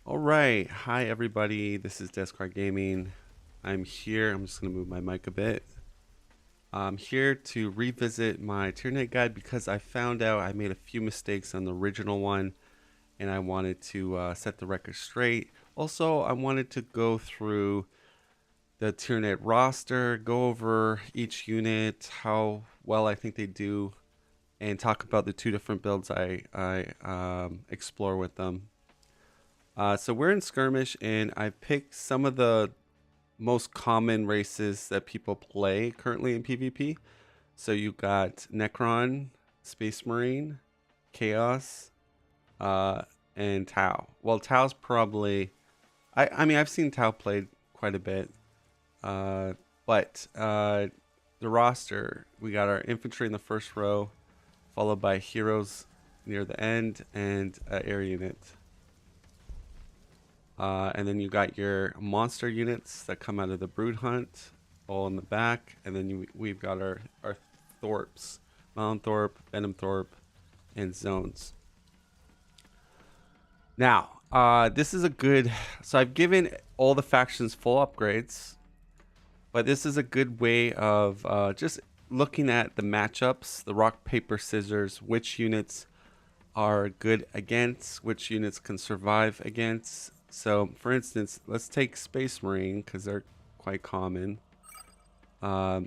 All right. Hi, everybody. This is Descard Gaming. I'm here. I'm just going to move my mic a bit. I'm here to revisit my Tyranids guide because I found out I made a few mistakes on the original one and I wanted to set the record straight. Also, I wanted to go through the Tyranid roster, go over each unit, how well I think they do, and talk about the two different builds I explore with them. So we're in skirmish, and I picked some of the most common races that people play currently in PvP. So you got Necron, Space Marine, Chaos, uh, and Tau. Well, Tau's probably I mean I've seen Tau played quite a bit, uh, but the roster, we got our infantry in the first row, followed by heroes near the end, and air unit. And then you got your monster units that come out of the Brood Hunt, all in the back. And then we've got our Thorps, Malonthorpe, Venomthorpe, and Zones. Now, this is a good... So I've given all the factions full upgrades. But this is a good way of just looking at the matchups, the rock, paper, scissors, which units are good against, which units can survive against. So, for instance, let's take Space Marine because they're quite common. Let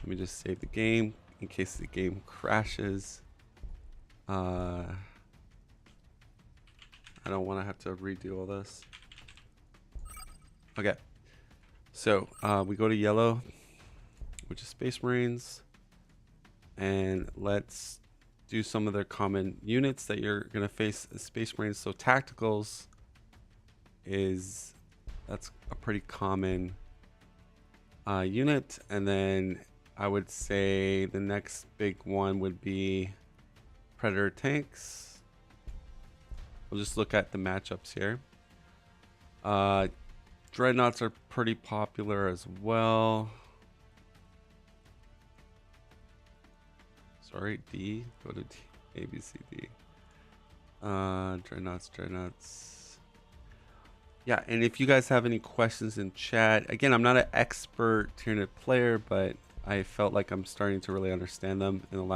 me just save the game in case the game crashes. I don't want to have to redo all this. Okay, so we go to yellow, which is Space Marines, and let's do some of their common units that you're gonna face as Space Marines. So tacticals that's a pretty common unit, and then I would say the next big one would be Predator tanks. We'll just look at the matchups here. Dreadnoughts are pretty popular as well. Sorry, D. Go to D. A, B, C, D. Dreadnoughts. Yeah, and if you guys have any questions in chat, again, I'm not an expert Tyranid player, but I felt like I'm starting to really understand them in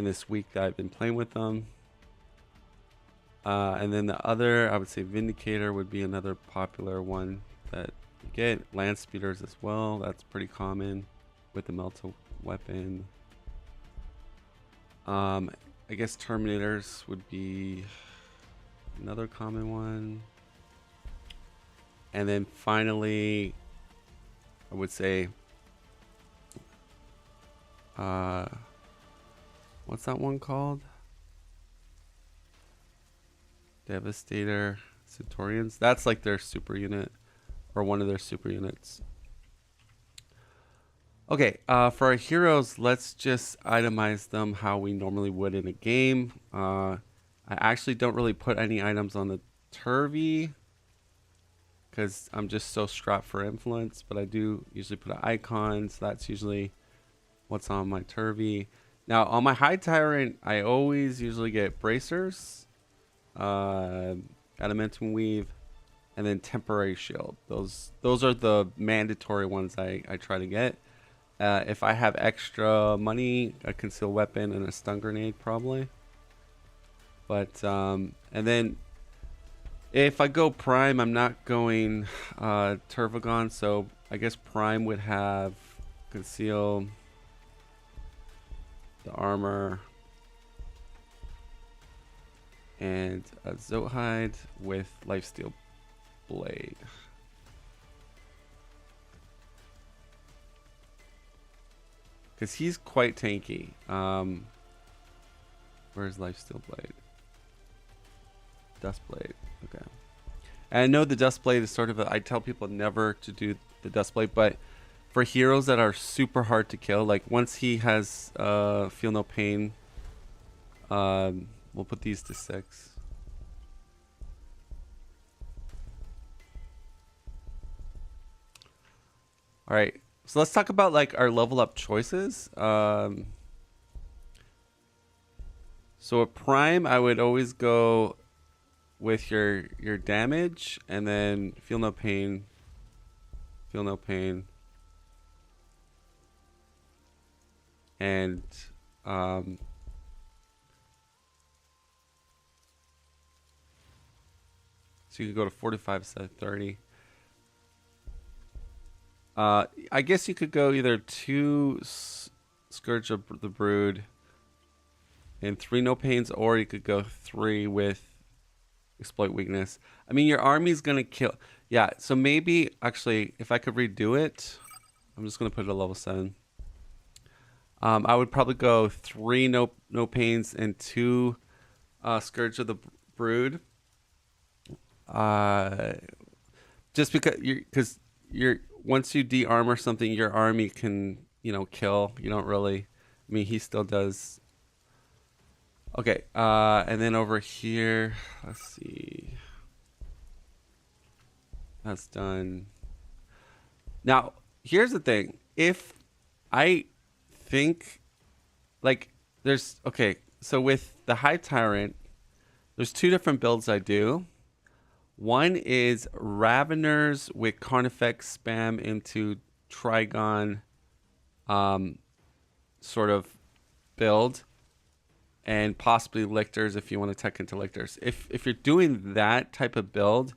this week that I've been playing with them. And then the other, I would say Vindicator would be another popular one that you get. Land Speeders as well, that's pretty common with the Melta weapon. I guess Terminators would be another common one. And then finally, I would say, what's that one called? Devastator, Centaurians. That's like their super unit, or one of their super units. Okay, for our heroes, let's just itemize them how we normally would in a game. I actually don't really put any items on the Turvy because I'm just so strapped for influence, but I do usually put an icon, so that's usually what's on my Turvy. Now, on my High Tyrant, I always usually get Bracers, Adamantium Weave, and then Temporary Shield. Those are the mandatory ones I try to get. If I have extra money, a concealed weapon and a stun grenade probably. But and then if I go prime, I'm not going Turvagon, so I guess prime would have conceal, the armor, and a Zothide with Lifesteal Blade. Because he's quite tanky. Where's Lifesteal Blade? Dust Blade. Okay. And I know the Dust Blade is sort of I tell people never to do the Dust Blade, but for heroes that are super hard to kill, like once he has Feel No Pain, we'll put these to 6. All right. So let's talk about like our level up choices. So at prime, I would always go with your damage, and then feel no pain, feel no pain, and so you can go to 45 instead of 30. I guess you could go either 2 Scourge of the Brood and 3 No Pains, or you could go 3 with Exploit Weakness. I mean, your army's gonna kill. Yeah, so maybe actually, if I could redo it, I'm just gonna put it at level 7. I would probably go 3 no pains and 2 Scourge of the Brood. Just because you're once you de-armor something, your army can kill. You don't really. I mean, he still does. Okay, and then over here, let's see. That's done. Now, here's the thing. If I think, like, so with the High Tyrant, there's 2 different builds I do. One is Raveners with Carnifex spam into Trigon sort of build, and possibly Lictors if you want to tech into Lictors. If you're doing that type of build,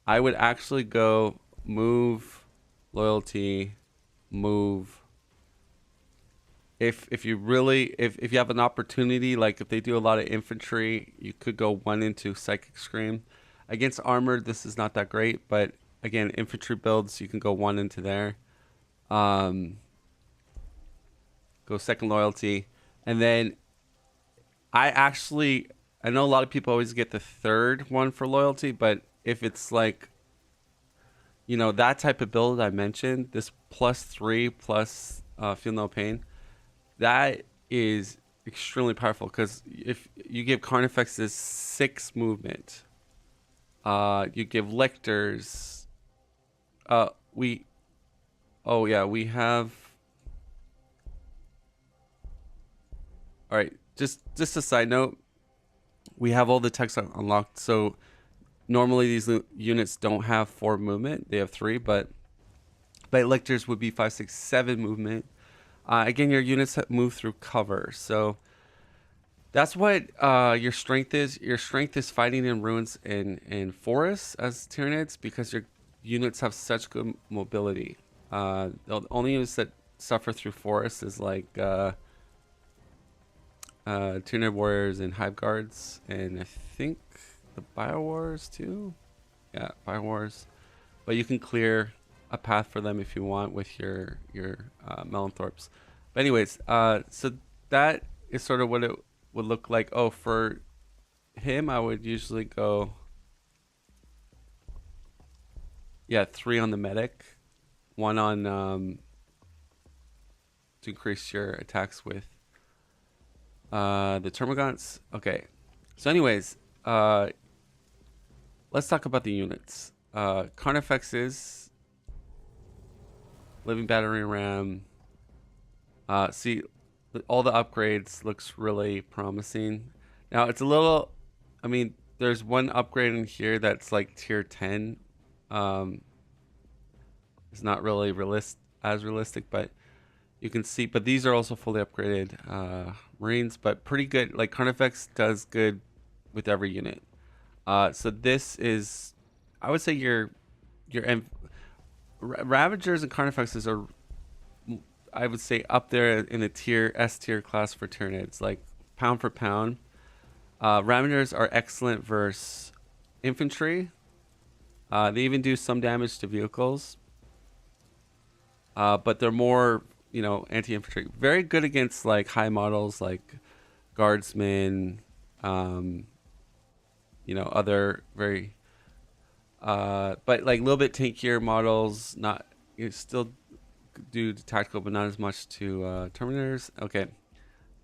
I would actually go move loyalty, move. If you have an opportunity, like if they do a lot of infantry, you could go 1 into Psychic Scream. Against armored, this is not that great, but again, infantry builds, you can go 1 into there. Go second loyalty, and then I know a lot of people always get the 3rd one for loyalty, but if it's like, that type of build I mentioned, this +3 plus feel no pain, that is extremely powerful, because if you give Carnifex this 6 movement, you give Lictors, we have, all right, just a side note, we have all the techs unlocked, so normally these units don't have 4 movement, they have 3, but Lictors would be 5, 6, 7 movement. Again, your units move through cover, so that's what your strength is. Your strength is fighting in ruins and forests as Tyranids, because your units have such good mobility. The only units that suffer through forests is like Tyranid Warriors and Hive Guards, and I think the Biowars too. Yeah, Biowars. But you can clear a path for them if you want with your Melanthorps. But anyways, so that is sort of what it would look like. Oh, for him, I would usually go, 3 on the medic, 1 on to increase your attacks with the Termagants. Okay, so anyways, let's talk about the units. Carnifexes, Living Battery Ram. See, all the upgrades looks really promising. Now it's a little, I mean, there's one upgrade in here that's like tier 10. It's not really as realistic, but you can see, but these are also fully upgraded Marines, but pretty good. Like Carnifex does good with every unit. So this is, I would say your Ravagers and Carnifexes are, I would say, up there in the S tier class for Tyranids, like pound for pound. Ravagers are excellent versus infantry. They even do some damage to vehicles, but they're more, anti-infantry. Very good against like high models like guardsmen, other very, but like a little bit tankier models. Not, still do tactical, but not as much to Terminators. Okay.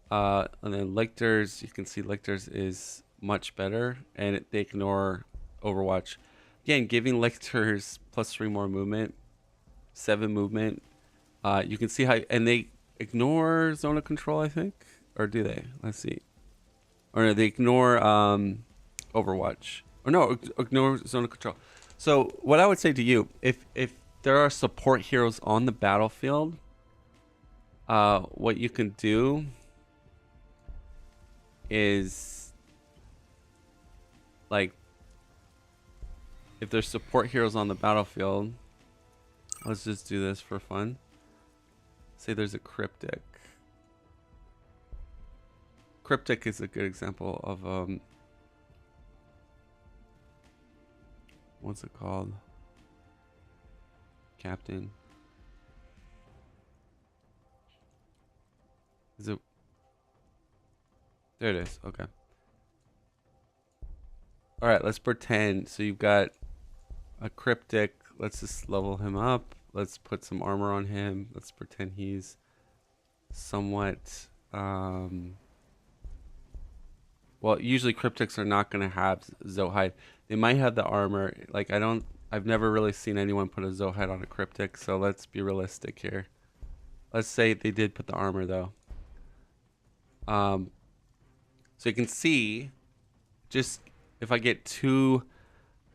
And then Lictors, you can see Lictors is much better, and they ignore Overwatch. Again, giving Lictors +3 more movement, 7 movement. You can see how, and they ignore Zone of Control, I think, or do they? Let's see. Or no, they ignore Overwatch. Or no, ignore zone of control. So what I would say to you, if there are support heroes on the battlefield, what you can do is like if there's support heroes on the battlefield, let's just do this for fun. Say there's a cryptic. Cryptic is a good example of what's it called? Captain. Is it? There it is. Okay. All right, let's pretend. So you've got a cryptic. Let's just level him up. Let's put some armor on him. Let's pretend he's somewhat well, usually cryptics are not going to have Zohide. They might have the armor. Like I've never really seen anyone put a Zohide on a cryptic, so let's be realistic here. Let's say they did put the armor though. So you can see just if I get two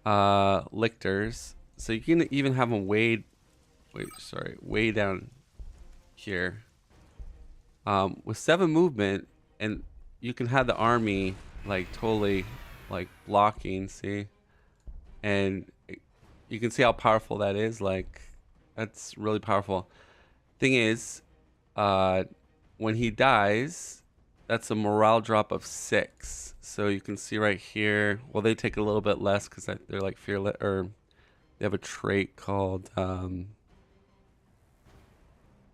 lictors, so you can even have them way down here. With 7 movement, and you can have the army like totally like blocking, see? And you can see how powerful that is. Like that's really powerful. Thing is, when he dies, that's a morale drop of 6. So you can see right here, well, they take a little bit less because they're like fearless, or they have a trait called I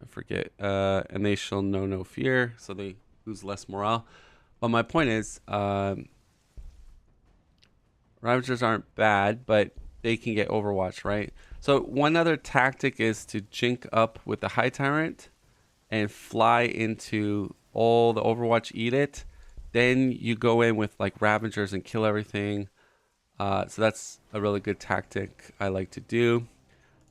forget, and they shall know no fear, so they lose less morale. But my point is, Ravagers aren't bad, but they can get Overwatch, right? So one other tactic is to jink up with the High Tyrant and fly into all the Overwatch, eat it. Then you go in with like Ravagers and kill everything. So that's a really good tactic I like to do.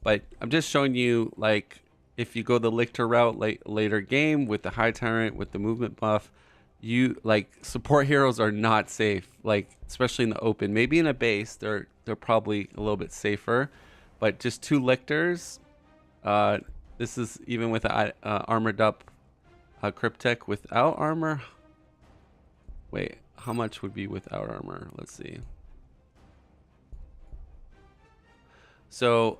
But I'm just showing you, like, if you go the Lictor route later game with the High Tyrant, with the movement buff, you like support heroes are not safe, like especially in the open. Maybe in a base they're probably a little bit safer, but just 2 Lictors, this is even with a armored up cryptic without armor. Wait, how much would be without armor? Let's see. So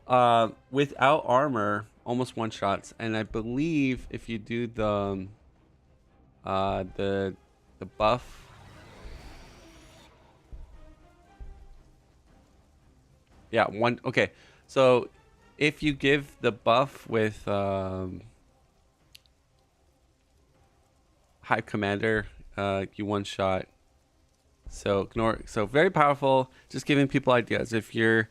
without armor, almost 1-shots, and I believe if you do the buff, yeah, one. Okay, so if you give the buff with Hive Commander, you 1-shot. So ignore. So very powerful. Just giving people ideas. If you're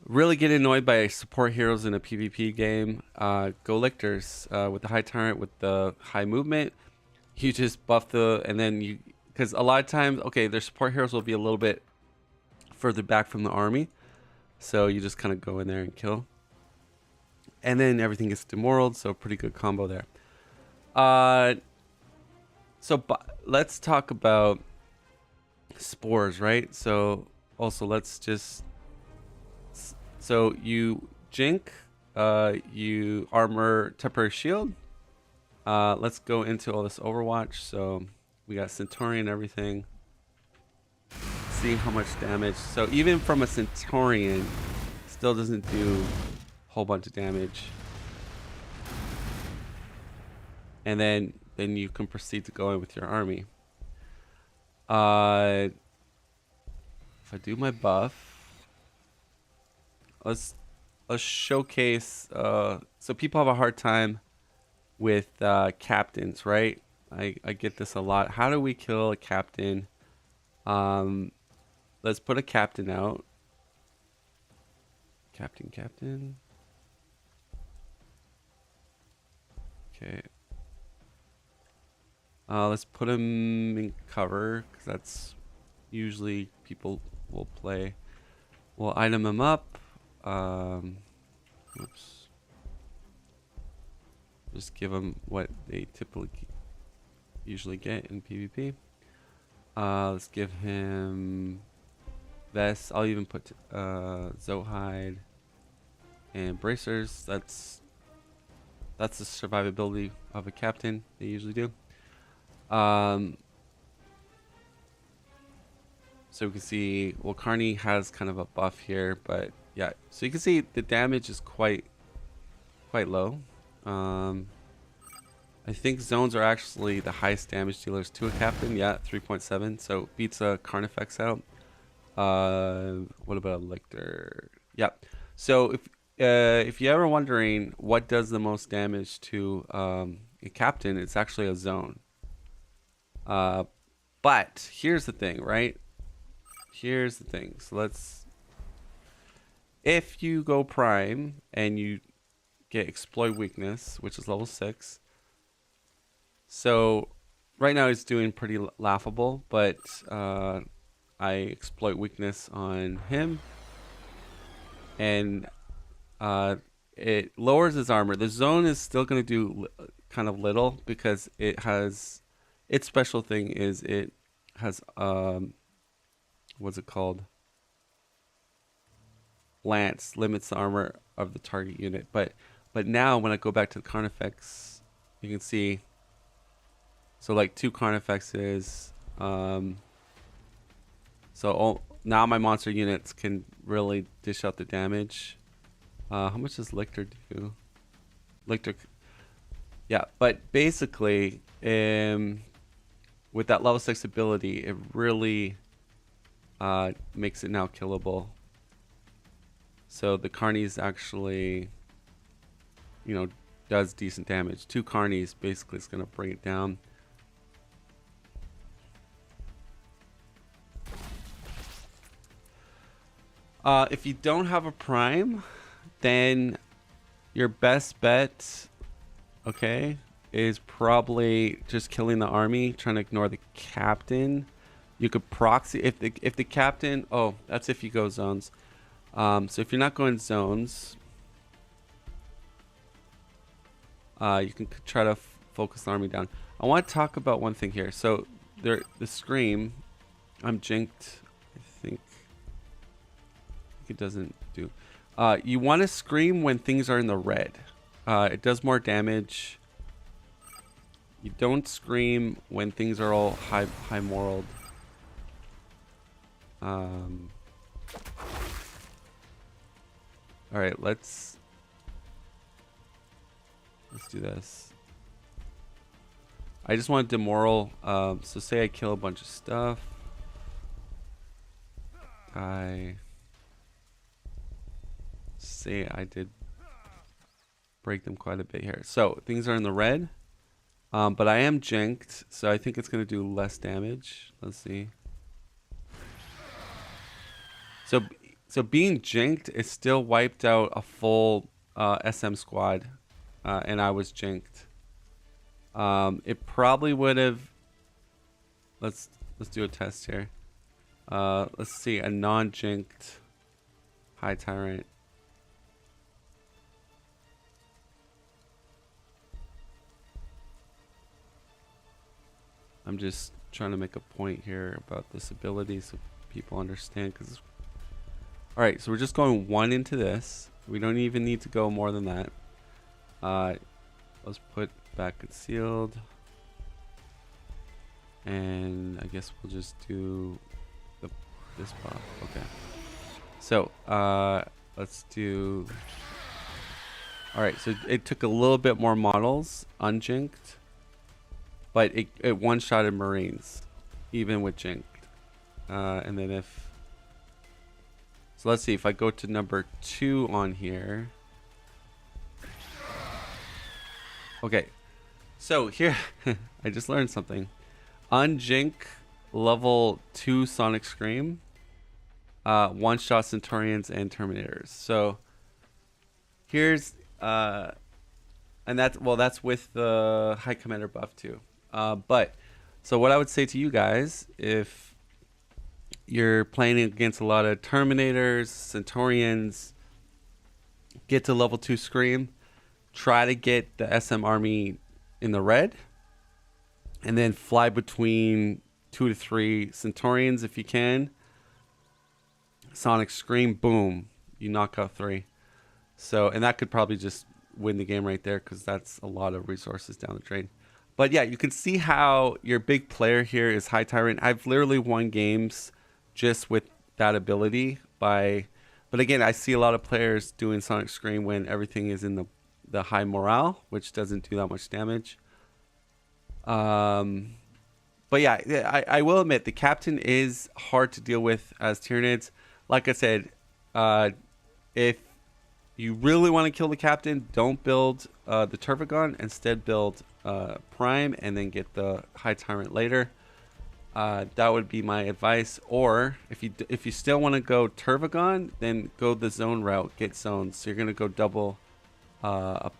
really getting annoyed by support heroes in a PvP game, go Lictors with the High Tyrant with the high movement. You just buff and then you, because a lot of times, okay, their support heroes will be a little bit further back from the army, so you just kind of go in there and kill, and then everything gets demoralized. So pretty good combo there. Let's talk about spores, right? So also let's just, so you jink, you armor temporary shield. Let's go into all this Overwatch. So we got Centaurian and everything. See how much damage. So even from a Centaurian, still doesn't do a whole bunch of damage. And then you can proceed to go in with your army. If I do my buff, let's showcase. So people have a hard time with captains, right? I get this a lot. How do we kill a captain? Let's put a captain out. Captain. Okay. Let's put him in cover, because that's usually people will play. We'll item him up. Oops. Just give them what they typically usually get in PvP. Let's give him vests. I'll even put Zohide and bracers. That's the survivability of a captain. They usually do. So we can see, well, Carney has kind of a buff here, but yeah. So you can see the damage is quite low. I think zones are actually the highest damage dealers to a captain. Yeah, 3.7. So beats a Carnifex out. What about a Lictor? Yeah. So if you're ever wondering what does the most damage to a captain, it's actually a zone. But here's the thing, right? Here's the thing. So if you go prime and you get exploit weakness, which is level 6. So right now it's doing pretty laughable, but I exploit weakness on him, and it lowers his armor. The zone is still going to do kind of little because it has its special thing is it has what's it called? Lance limits the armor of the target unit, but now when I go back to the Carnifex, you can see. So like 2 Carnifexes. Now my monster units can really dish out the damage. How much does Lictor do? Lictor, yeah, but basically, with that level 6 ability, it really makes it now killable. So the Carnies actually, does decent damage. 2 Carnies basically is going to bring it down. If you don't have a prime, then your best bet, okay, is probably just killing the army, trying to ignore the captain. You could proxy if the captain. Oh, that's if you go zones. So if you're not going zones, you can try to focus the army down. I want to talk about one thing here. So the scream, I'm jinked. I think it doesn't do. You want to scream when things are in the red. It does more damage. You don't scream when things are all high moraled. All right, let's do this. I just want to demoral. So say I kill a bunch of stuff. Say I did break them quite a bit here. So things are in the red. But I am jinked, so I think it's going to do less damage. Let's see. So being jinked, it still wiped out a full SM squad, and I was jinked. It probably would have. Let's do a test here. Let's see, a non-jinked high tyrant. I'm just trying to make a point here about this ability so people understand. All right, so we're just going 1 into this. We don't even need to go more than that. Let's put back concealed. And I guess we'll just do this buff. Okay. So let's do. All right, so it took a little bit more models, unjinked. But it one-shotted Marines, even with jinked. And then so let's see, if I go to number 2 on here. Okay, so here, I just learned something. Unjink level 2 Sonic Scream, one-shot Centurions and Terminators. So here's, and that's with the High Commander buff too. But so what I would say to you guys, if you're playing against a lot of Terminators, Centurions, get to level 2 Scream, try to get the SM army in the red, and then fly between 2 to 3 Centurions if you can. Sonic Scream, boom, you knock out 3. So, and that could probably just win the game right there because that's a lot of resources down the drain. But yeah, you can see how your big player here is High Tyrant. I've literally won games just with that ability by. But again, I see a lot of players doing Sonic Scream when everything is in the high morale, which doesn't do that much damage. But yeah, I will admit the captain is hard to deal with as Tyranids. Like I said, if you really want to kill the captain, don't build the Turvagon. Instead, build Prime and then get the High Tyrant later. That would be my advice. Or if you still want to go Turvagon, then go the zone route. Get zones. So you're gonna go double the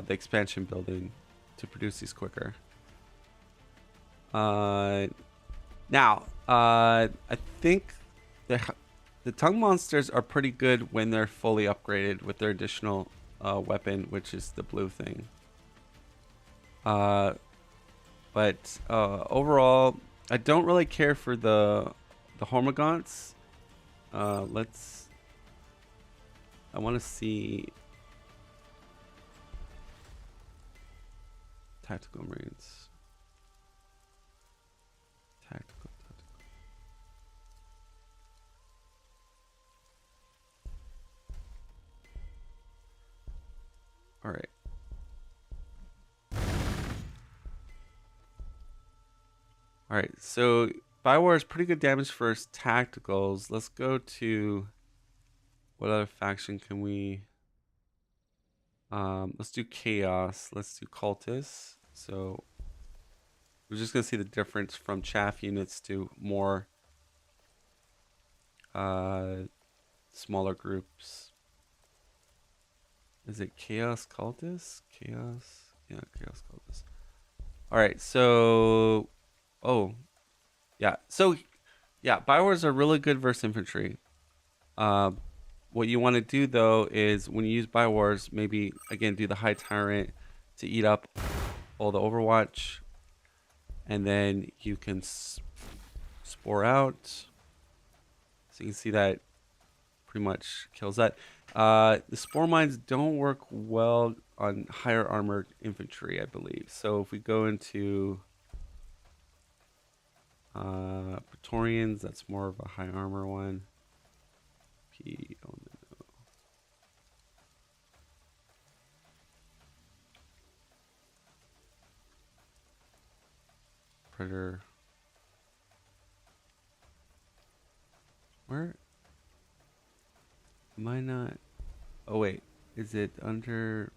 expansion building to produce these quicker. Now, I think the tongue monsters are pretty good when they're fully upgraded with their additional weapon, which is the blue thing. But overall, I don't really care for the Hormagaunts. I want to see tactical marines. Tactical. All right. All right. So Biowar is pretty good damage for his tacticals. Let's go to what other faction can we? Let's do Chaos. Let's do Cultists. So we're just gonna see the difference from chaff units to more smaller groups. Is it Chaos Cultists? Chaos? Yeah, Chaos Cultists. Alright, so yeah. So yeah, Biowars are really good versus infantry. What you want to do though is when you use Biowars, maybe again do the High Tyrant to eat up all the Overwatch, and then you can spore out. So you can see that pretty much kills that. The spore mines don't work well on higher armored infantry, I believe. So if we go into Praetorians, that's more of a high armor one. Oh no. Predator. Where am I not? Oh wait, is it under?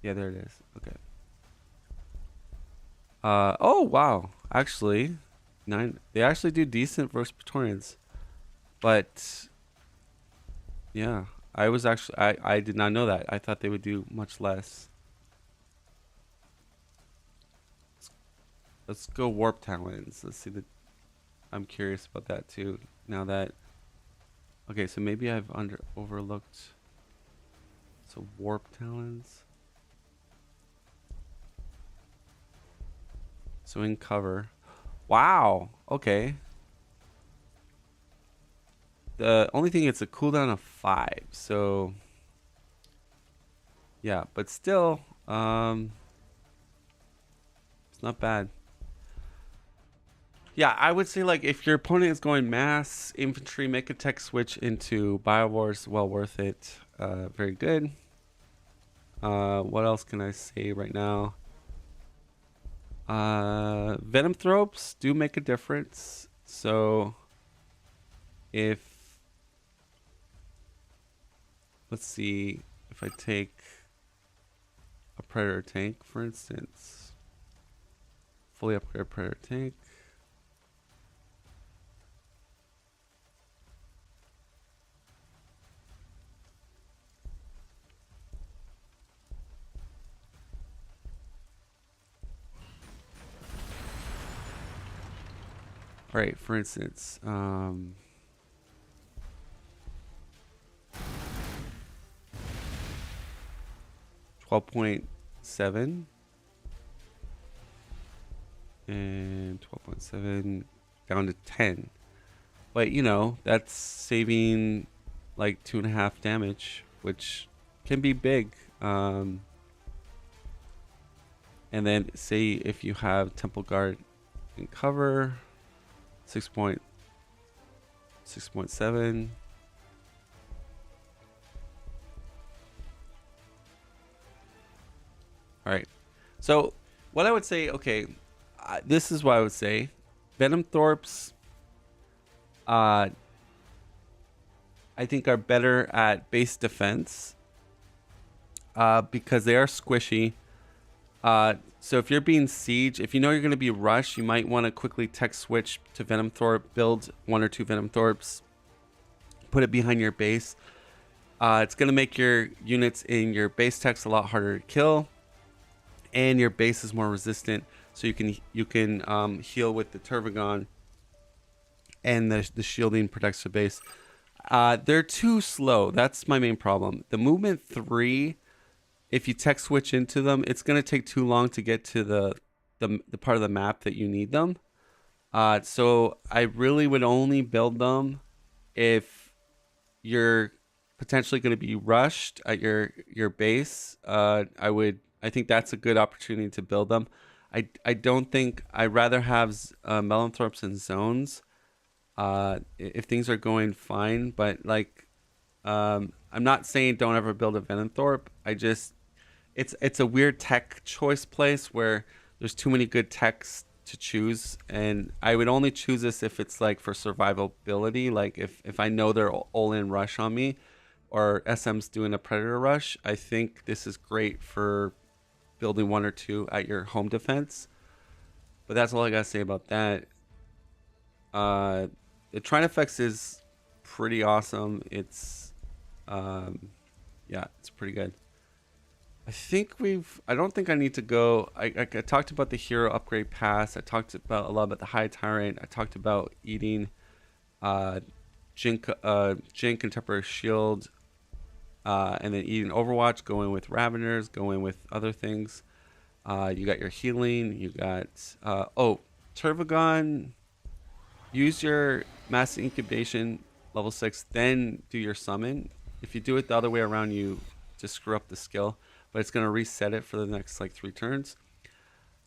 Yeah, there it is. Okay. Oh wow, actually, 9. They actually do decent versus Praetorians, but yeah, I did not know that. I thought they would do much less. Let's go Warp Talons. Let's see the. I'm curious about that too. Now that. Okay, so maybe I've overlooked. So Warp Talons. So in cover. Wow. Okay. The only thing, it's a cooldown of 5. So yeah, but still, it's not bad. Yeah, I would say like if your opponent is going mass infantry, make a tech switch into Biowars. Well worth it. Very good. What else can I say right now? Venom Thropes do make a difference. So if, let's see, if I take a Predator tank, for instance, fully upgraded Predator tank. All right, for instance, 12.7. and 12.7 down to 10. But you know, that's saving like 2.5 damage, which can be big. And then say if you have Temple Guard in cover, 6.7. All right. So what I would say, okay, this is what I would say. Venom Thorps, I think are better at base defense because they are squishy. So if you're being siege, if you know you're going to be rushed, you might want to quickly tech switch to Venom Thorp, build 1 or 2 Venom Thorps, put it behind your base. It's going to make your units in your base techs a lot harder to kill, and your base is more resistant, so you can heal with the Turvagon, and the shielding protects the base. They're too slow. That's my main problem. The movement 3, if you tech switch into them, it's going to take too long to get to the part of the map that you need them. So I really would only build them if you're potentially going to be rushed at your base. I think that's a good opportunity to build them. I don't think I'd rather have Melanthorps in zones if things are going fine, but like I'm not saying don't ever build a Venonthorpe. It's a weird tech choice place where there's too many good techs to choose, and I would only choose this if it's like for survivability. Like if I know they're all in rush on me, or SM's doing a predator rush, I think this is great for building 1 or 2 at your home defense. But that's all I gotta say about that. The Trinifex is pretty awesome. It's yeah, it's pretty good. I don't think I need to go. I talked about the hero upgrade pass. I talked about a lot about the high tyrant. I talked about eating Jink Contemporary Shield, and then eating Overwatch, going with Raveners, going with other things. You got your healing. You got Turvagon. Use your mass incubation level 6, then do your summon. If you do it the other way around, you just screw up the skill, but it's going to reset it for the next like 3 turns.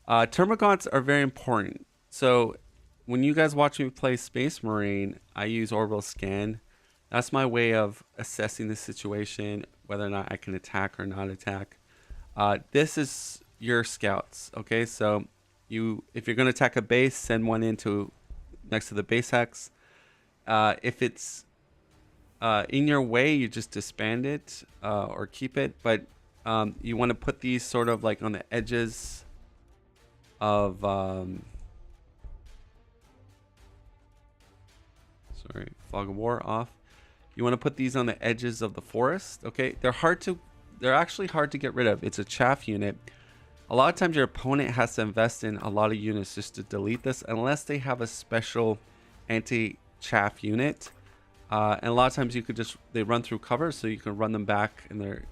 Termagants are very important. So when you guys watch me play Space Marine, I use Orbital Scan. That's my way of assessing the situation, whether or not I can attack or not attack. This is your scouts. Okay, so if you're going to attack a base, send one into next to the base hex. If it's in your way, you just disband it or keep it, but you want to put these sort of like on the edges of sorry, Fog of War off. You want to put these on the edges of the forest. Okay, they're actually hard to get rid of. It's a chaff unit. A lot of times your opponent has to invest in a lot of units just to delete this, unless they have a special anti-chaff unit. And a lot of times they run through cover, so you can run them back, and they're,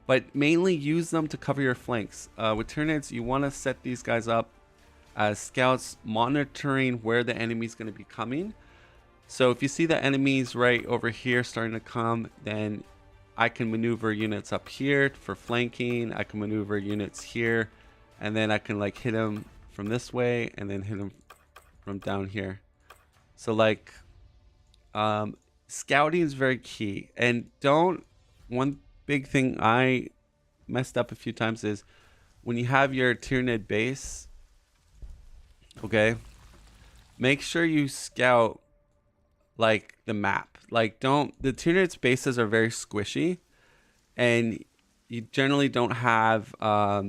but mainly use them to cover your flanks. With Tyranids, you want to set these guys up as scouts, monitoring where the enemy's going to be coming. So if you see the enemies right over here starting to come, then I can maneuver units up here for flanking. I can maneuver units here, and then I can like hit them from this way and then hit them from down here. So like scouting is very key. And one big thing I messed up a few times is when you have your Tyranid base, okay, make sure you scout like the map. Like the Tyranids bases are very squishy, and you generally don't have a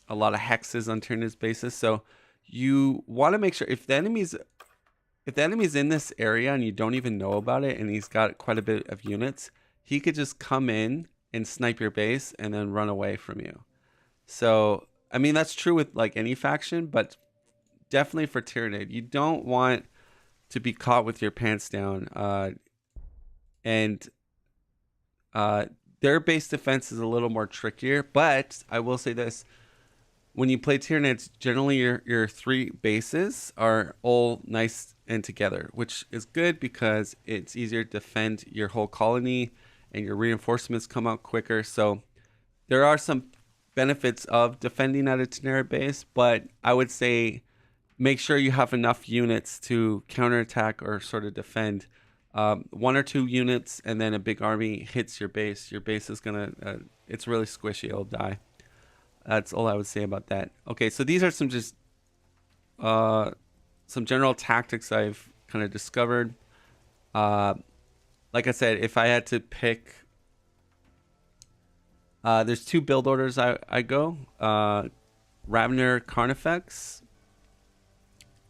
lot of hexes on Tyranids bases. So you want to make sure if the enemy's in this area and you don't even know about it, and he's got quite a bit of units, he could just come in and snipe your base and then run away from you. So I mean, that's true with like any faction, but definitely for Tyranid, you don't want to be caught with your pants down. And their base defense is a little more trickier, but I will say this: when you play Tyranids, generally your three bases are all nice and together, which is good because it's easier to defend your whole colony and your reinforcements come out quicker. So there are some benefits of defending at a Tynera base, but I would say make sure you have enough units to counterattack or sort of defend. One or two units and then a big army hits your base. Your base is gonna, it's really squishy. It'll die. That's all I would say about that. Okay, so these are uh, some general tactics I've kind of discovered. Uh, like I said, if I had to pick, there's two build orders I go. Ravener Carnifex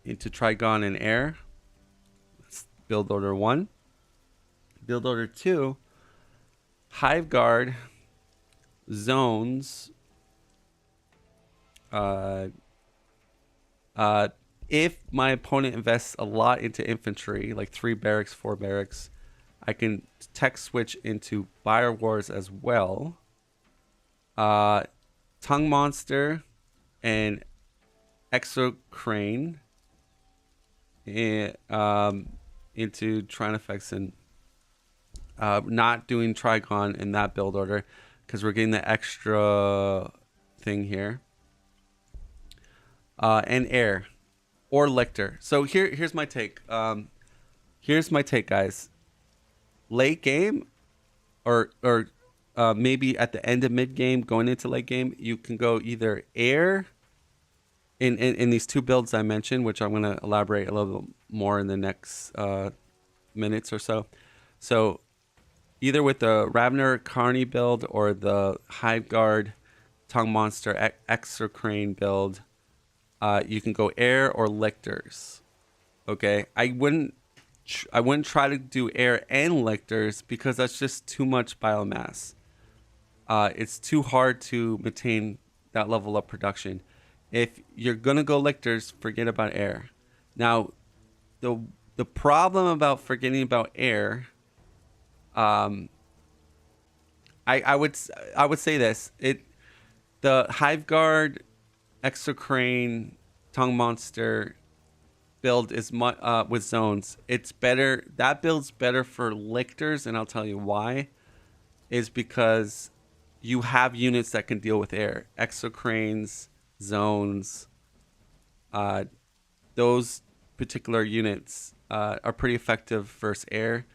into Trigon and Air. That's build order 1. Build order 2, Hive Guard, Zones. If my opponent invests a lot into infantry, like 3 barracks, 4 barracks, I can tech switch into Buyer Wars as well. Tongue Monster and Exocrane into Trinifex and not doing Trigon in that build order because we're getting the extra thing here. And Air or Lictor. So here's my take. Here's my take, guys. Late game or maybe at the end of mid game going into late game, you can go either Air in these two builds I mentioned, which I'm going to elaborate a little bit more in the next minutes or so. So either with the Ravener Carney build or the Hive Guard Tongue Monster Exocrane build, you can go Air or Lictors. Okay, I wouldn't try to do Air and Lictors because that's just too much biomass. It's too hard to maintain that level of production. If you're gonna go Lictors, forget about Air. Now, the problem about forgetting about Air, I would say this: the Hive Guard, Exocrane, Tongue Monster build is with zones. It's better. That build's better for Lictors, and I'll tell you why. Is because you have units that can deal with Air. Exocranes, zones. Those particular units are pretty effective versus Air,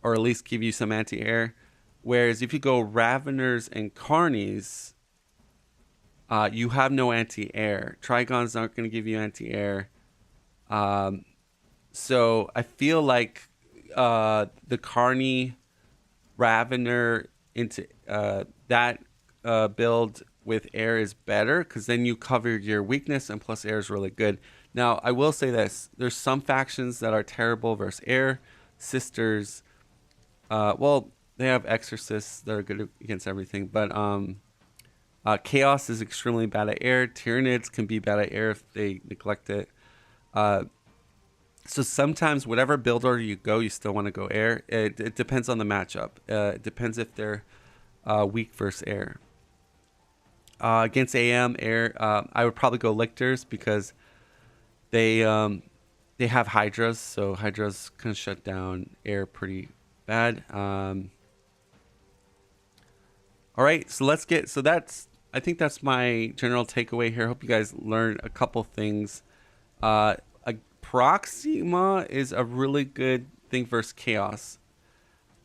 or at least give you some anti-air. Whereas if you go Raveners and Carnies, you have no anti-air. Trigons aren't going to give you anti-air. So I feel like the Carney Ravener into that build with Air is better because then you cover your weakness and plus Air is really good. Now, I will say this. There's some factions that are terrible versus Air. Sisters, well, they have Exorcists that are good against everything, but Chaos is extremely bad at Air. Tyranids can be bad at Air if they neglect it. So sometimes whatever build order you go, you still want to go Air. It depends on the matchup. It depends if they're weak versus Air. Against AM, Air, I would probably go Lictors because they have Hydras, so Hydras can shut down Air pretty bad. All right, so I think that's my general takeaway here. Hope you guys learned a couple things. Proxima is a really good thing versus Chaos.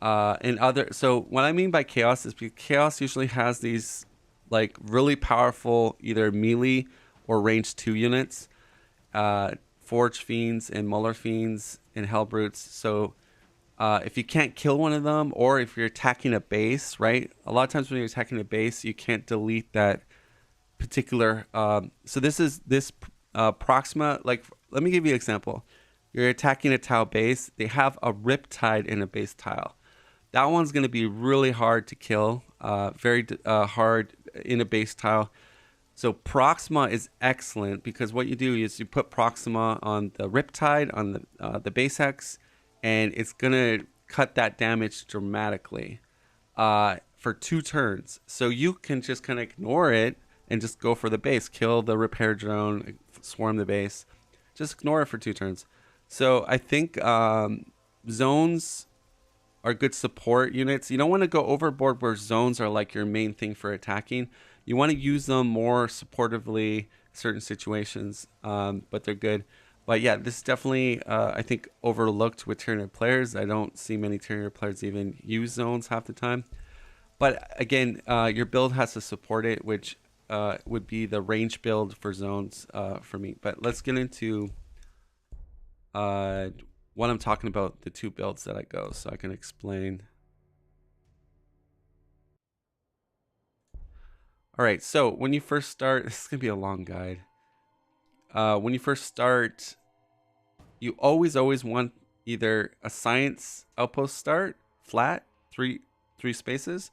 So what I mean by Chaos is because Chaos usually has these like really powerful either melee or range 2 units, Forge Fiends and Muller Fiends and Hellbrutes. So if you can't kill one of them, or if you're attacking a base, right? A lot of times when you're attacking a base, you can't delete that particular. So this Proxima, like, let me give you an example. You're attacking a tile base. They have a Riptide in a base tile. That one's going to be really hard to kill, very hard in a base tile. So Proxima is excellent because what you do is you put Proxima on the Riptide, on the base hex, and it's going to cut that damage dramatically for 2 turns. So you can just kind of ignore it, and just go for the base. Kill the repair drone, swarm the base. Just ignore it for 2 turns. So I think zones are good support units. You don't want to go overboard where zones are like your main thing for attacking. You want to use them more supportively certain situations, but they're good. But yeah, this is definitely, I think, overlooked with Tyranids players. I don't see many Tyranids players even use zones half the time. But again, your build has to support it, which would be the range build for zones for me. But let's get into what I'm talking about, the 2 builds that I go, so I can explain. All right, so when you first start, this is gonna be a long guide. When you first start, you always want either a science outpost start, flat, three spaces,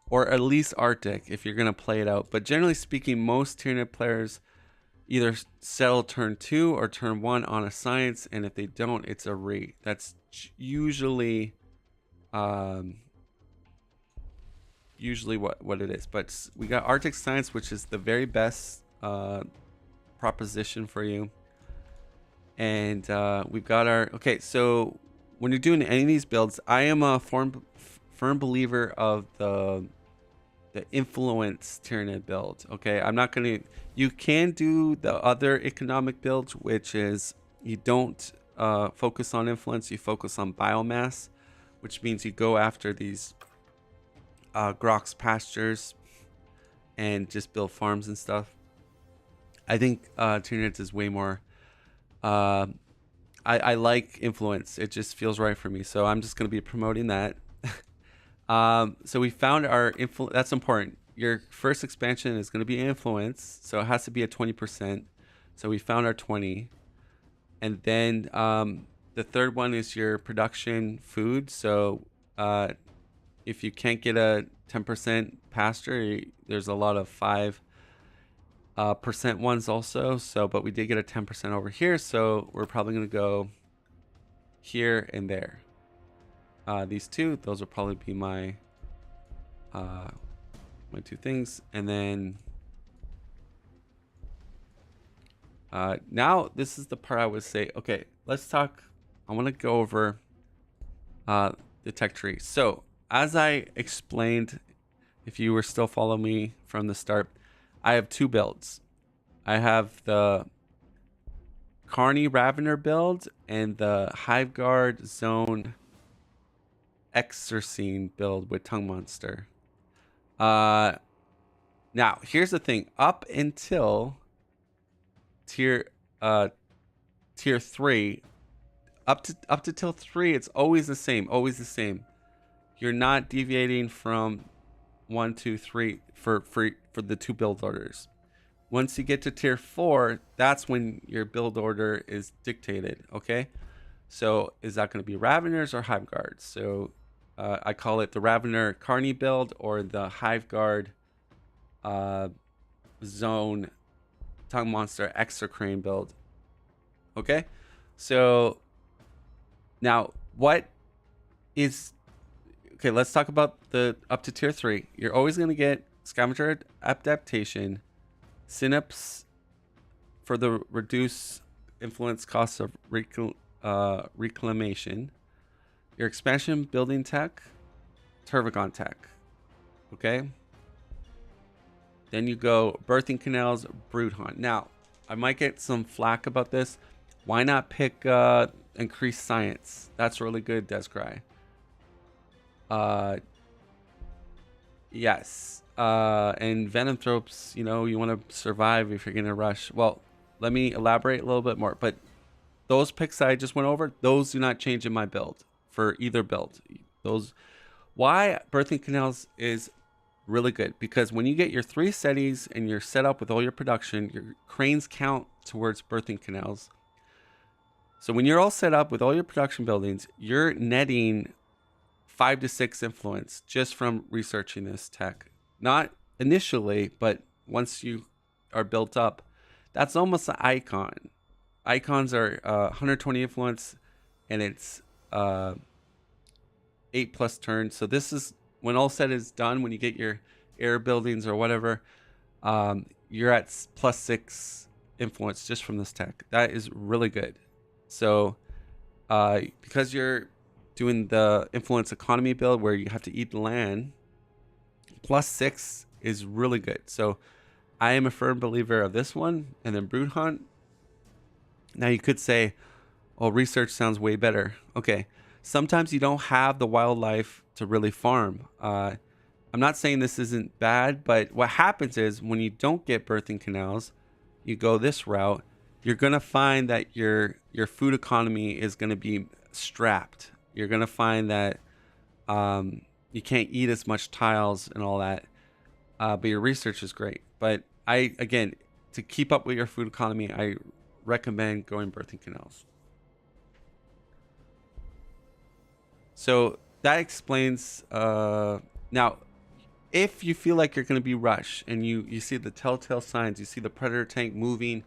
or at least Arctic if you're gonna play it out. But generally speaking, most Tyranid players either settle turn 2 or turn 1 on a science, and if they don't, it's a re. That's usually usually what it is. But we got Arctic Science, which is the very best proposition for you. And we've got our, okay, so when you're doing any of these builds, I am a firm believer of the influence Tyranid build. Okay, I'm not gonna, you can do the other economic build, which is you don't focus on influence, you focus on biomass, which means you go after these Grox pastures and just build farms and stuff. I think Tyranids is way more I like influence. It just feels right for me, so I'm just going to be promoting that. So we found our influence. That's important. Your first expansion is going to be influence, so it has to be at 20%. So we found our 20. And then the third one is your production food. So if you can't get a 10% pasture, there's a lot of 5% ones also. So, but we did get a 10% over here. So we're probably going to go here and there. These two, those will probably be my my 2 things. And then now this is the part I would say, okay, let's talk. I want to go over the tech tree. So as I explained, if you were still following me from the start, I have 2 builds. I have the Carney Ravener build and the Hive Guard Zone Exorcine build with Tongue Monster. Now here's the thing. Up until tier 3, up to till 3, it's always the same. Always the same. You're not deviating from 1, 2, 3 for the 2 build orders. Once you get to tier 4, that's when your build order is dictated. Okay, so is that going to be Raveners or Hive Guards? So I call it the Ravener Carney build or the Hive Guard Zone Tongue Monster Extra Crane build. Okay, so now what is, okay, let's talk about the up to tier 3. You're always going to get Scavenger Adaptation, Synapse for the reduce influence costs of reclamation, your expansion building tech, Turvagon tech. Okay, then you go birthing canals, brood hunt. Now I might get some flack about this. Why not pick increased science? That's really good, Descry. Yes. And Venomthropes, you know, you want to survive if you're going to rush. Well, let me elaborate a little bit more. But those picks that I just went over, those do not change in my build for either build. Those, why birthing canals is really good, because when you get your 3 cities and you're set up with all your production, your cranes count towards birthing canals. So when you're all set up with all your production buildings, you're netting 5 to 6 influence just from researching this tech. Not initially, but once you are built up, that's almost an icon. Icons are 120 influence, and it's 8+ turns. So this is, when all said is done, when you get your air buildings or whatever, you're at +6 influence just from this tech. That is really good. So because you're doing the influence economy build where you have to eat the land, +6 is really good. So I am a firm believer of this one, and then Brood Hunt. Now you could say, oh, research sounds way better. Okay, sometimes you don't have the wildlife to really farm. I'm not saying this isn't bad, but what happens is when you don't get birthing canals, you go this route, you're gonna find that your food economy is gonna be strapped. You're gonna find that you can't eat as much tiles and all that, but your research is great. But again, to keep up with your food economy, I recommend going birthing canals. So that explains. Now, if you feel like you're going to be rushed and you see the telltale signs, you see the predator tank moving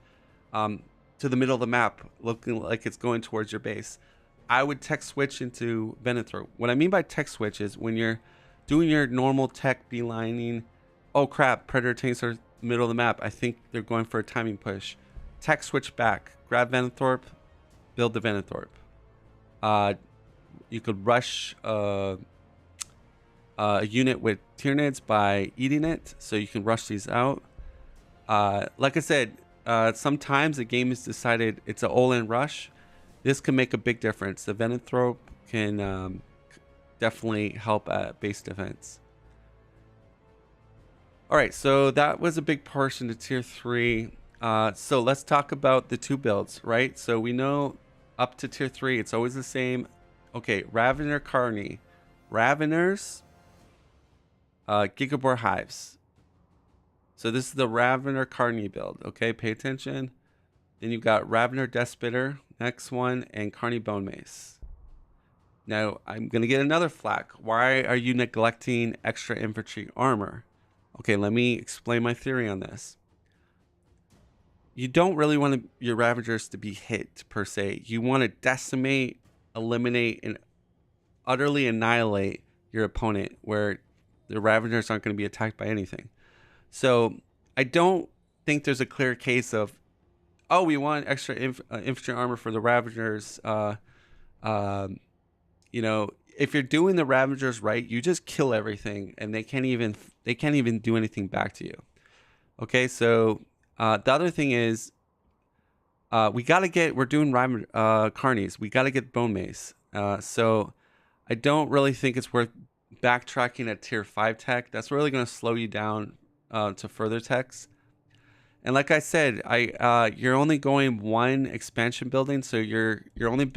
to the middle of the map, looking like it's going towards your base, I would tech switch into Venator. What I mean by tech switch is when you're doing your normal tech beelining, oh crap, predator tanks are middle of the map. I think they're going for a timing push. Tech switch back, grab Venator, build the Venator. You could rush a unit with tyranids by eating it, so you can rush these out. Like I said, sometimes the game has decided it's an all-in rush. This can make a big difference. The Venator can definitely help at base defense. All right, so that was a big portion to tier 3. So let's talk about the 2 builds, right? So we know up to tier 3, it's always the same. Okay, Ravener Carney. Raveners, Gigabore Hives. So this is the Ravener Carney build, okay? Pay attention. Then you've got Ravener Deathspitter, next one, and Carney Bone Mace. Now, I'm going to get another flack. Why are you neglecting extra infantry armor? Okay, let me explain my theory on this. You don't really want your Ravagers to be hit, per se. You want to decimate, eliminate, and utterly annihilate your opponent, where the Ravagers aren't going to be attacked by anything. So I don't think there's a clear case of, oh, we want extra infantry armor for the Ravagers. You know, if you're doing the Ravagers right, you just kill everything, and they can't even do anything back to you. Okay, so the other thing is, we're doing Carnies. We gotta get Bone Mace. So I don't really think it's worth backtracking at tier 5 tech. That's really going to slow you down to further techs. And like I said, you're only going one expansion building, so you're building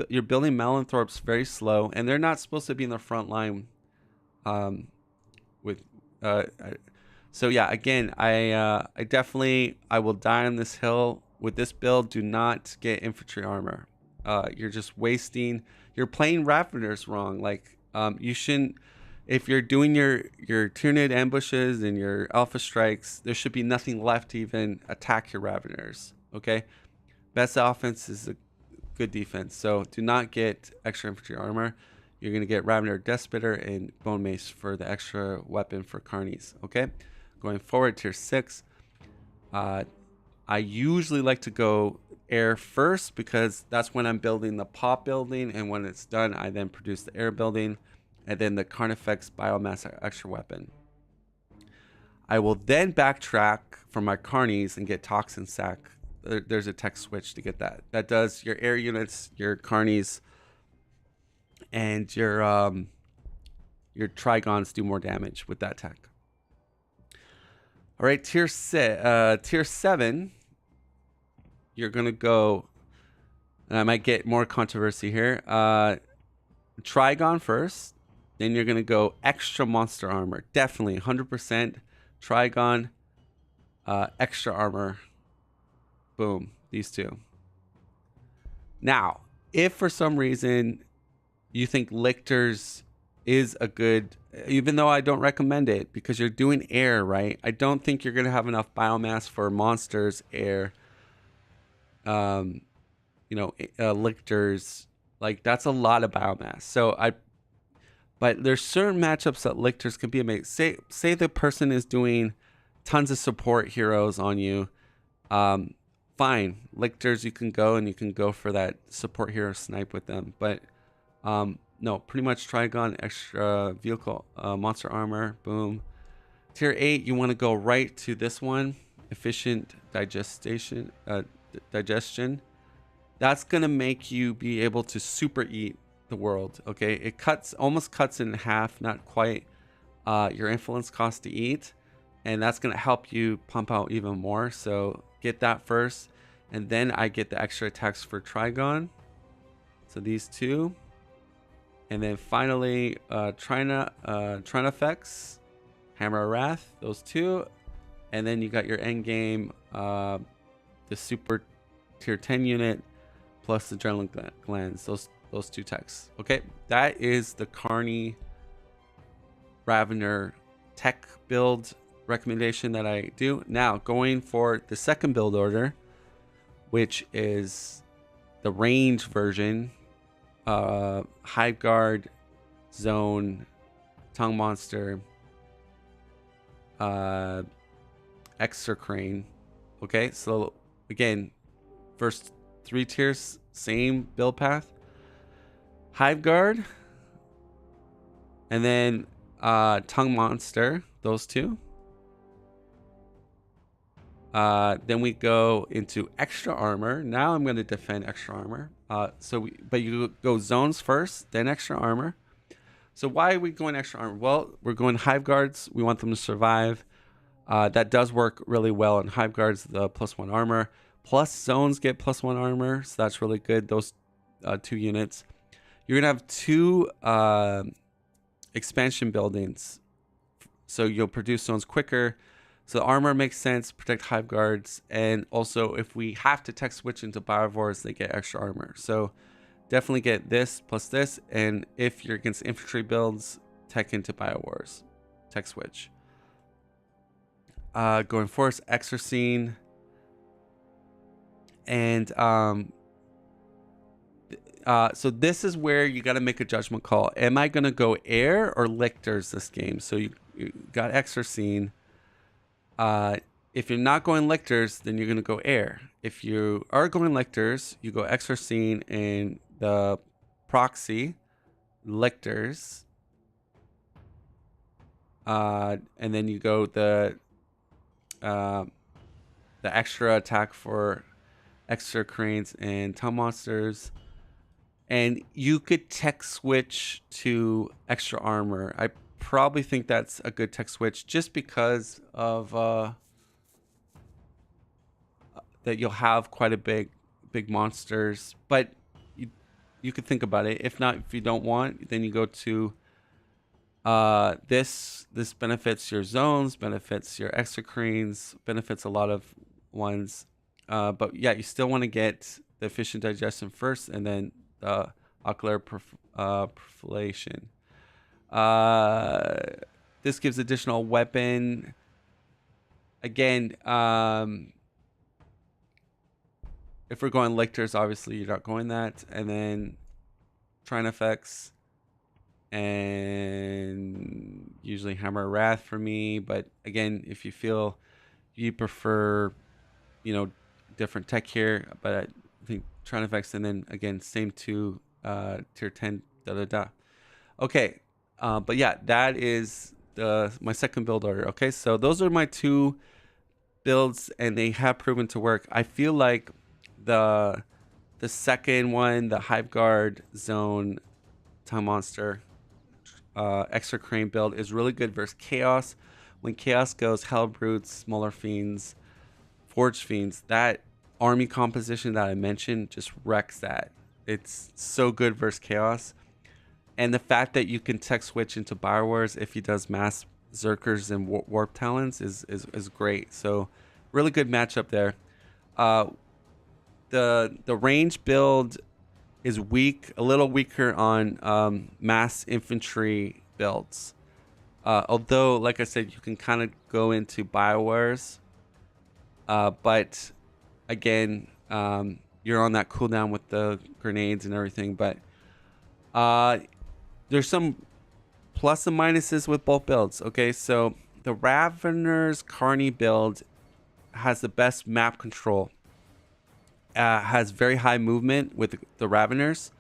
Malanthorpes very slow, and they're not supposed to be in the front line. So yeah, again, I will die on this hill with this build. Do not get infantry armor. You're just wasting. You're playing Raveners wrong. Like you shouldn't. If you're doing your Tyranid ambushes and your Alpha strikes, there should be nothing left to even attack your Raveners. Okay, best offense is a good defense. So do not get extra infantry armor. You're gonna get Ravener Deathspitter and Bone Mace for the extra weapon for Carnies. Okay, going forward, tier 6. I usually like to go air first because that's when I'm building the pop building, and when it's done, I then produce the air building, and then the Carnifex biomass extra weapon. I will then backtrack for my Carnies and get Toxin Sack. There's a tech switch to get that. That does your air units, your Carnies, and your Trigons do more damage with that tech. All right, tier 7. You're gonna go, and I might get more controversy here. Trigon first, then you're gonna go extra monster armor. Definitely 100% Trigon, extra armor. Boom, these two. Now, if for some reason you think Lictors is a good, even though I don't recommend it because you're doing air, right? I don't think you're gonna have enough biomass for monsters air. Lictors, like that's a lot of biomass. But there's certain matchups that Lictors can be amazing. Say the person is doing tons of support heroes on you, fine. Lictors, you can go and you can go for that support hero snipe with them. But no, pretty much Trigon, extra vehicle, monster armor, boom. Tier 8, you want to go right to this one, efficient digestion. That's gonna make you be able to super eat the world. Okay, it almost cuts in half, not quite, your influence cost to eat, and that's gonna help you pump out even more. So get that first, and then I get the extra attacks for Trigon. So these two, and then finally Trinifex, Hammer of Wrath, those two, and then you got your end game, the super tier 10 unit plus the adrenaline glands, those two techs. Okay, that is the Carney Ravener tech build recommendation that I do. Now going for the second build order, which is the range version, Hive Guard, Zone, Tongue Monster, Exocrane. Okay, so again, first 3 tiers, same build path. Hive Guard, and then Tongue Monster, those two. Then we go into extra armor. Now I'm going to defend extra armor. But you go zones first, then extra armor. So why are we going extra armor? Well, we're going Hive Guards. We want them to survive. That does work really well. And Hive Guards, the +1 armor. Plus zones get +1 armor. So that's really good. Those 2 units. You're going to have 2 expansion buildings. So you'll produce zones quicker. So the armor makes sense, protect Hive Guards, and also if we have to tech switch into Biovores, they get extra armor. So definitely get this plus this, and if you're against infantry builds, tech into Biowars, tech switch. Going force, Exorcene, and so this is where you got to make a judgment call. Am I going to go air or lictors this game? So you got Exorcene. If you're not going lictors, then you're going to go air. If you are going lictors, you go Exorcene and the proxy lictors. And then you go the extra attack for extra cranes and tongue monsters. And you could tech switch to extra armor. I probably think that's a good tech switch just because of that you'll have quite a big monsters, but you could think about it. If not, if you don't want, then you go to this benefits your zones, benefits your exocrines, benefits a lot of ones, but yeah, you still want to get the efficient digestion first and then the ocular perfilation. This gives additional weapon. Again, if we're going lictors, obviously you're not going that. And then Trinifex and usually Hammer of Wrath for me. But again, if you feel you prefer, different tech here, but I think Trinifex, and then again, same 2 tier 10, Okay. But yeah, that is my second build order. Okay, so those are my 2 builds, and they have proven to work. I feel like the second one, the Hive Guard Zone Time Monster extra crane build, is really good versus Chaos. When Chaos goes Hell Brutes, Smaller Fiends, Forged Fiends, that army composition that I mentioned just wrecks that. It's so good versus Chaos. And the fact that you can tech switch into Biowars if he does mass Zerkers and Warp Talons is great. So really good matchup there. The range build is weak, a little weaker on mass infantry builds. Although, like I said, you can kind of go into Biowars. But again, you're on that cooldown with the grenades and everything. But there's some plus and minuses with both builds. Okay, so the Ravener's Carney build has the best map control. Has very high movement with the Raveners.